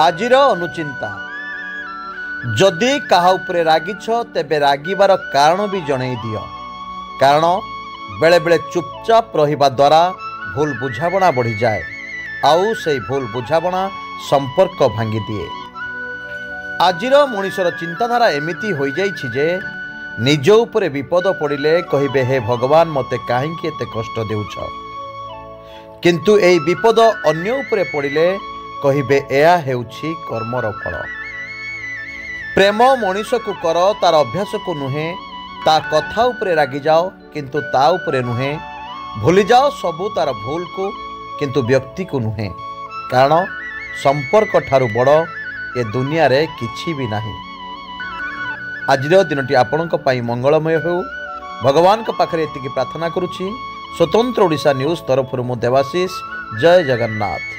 आजिर अनुचिंता जदि काहा उपरे रागिछ तेबे रागिबार कारण भी जणई दियो। कारण बेले बेले चुपचाप रहिबा द्वारा भूल बुझाबणा बढ़ी जाए आउ से भूल बुझाबणा संपर्क भांगी दिए। आजिर मनुष्यर चिंताधारा एमिति हो जाइछि जे निज उपरे विपद पड़िले कहिबे हे भगवान मते काहेकि एते कष्ट देउछ, किंतु एई विपद अन्य उपरे पड़िले कहिबे एया हेउछि कर्मर फल। प्रेम मनीष को कर तार अभ्यास को नुहे, ता कथा उपरे रागी जाओ किंतु ता उपरे नुहे, भूली जाओ सबू तार भूल को किंतु व्यक्ति को नुहे। कारण संपर्क ठारू बड़ ए दुनिया रे किछि भी नाही। आजिर दिनटी आपणक पई मंगलमय हो भगवान के पाखरे एतिकी प्रार्थना करुछि। स्वतंत्र ओडिशा न्यूज तरफरु मु देवाशीष। जय जगन्नाथ।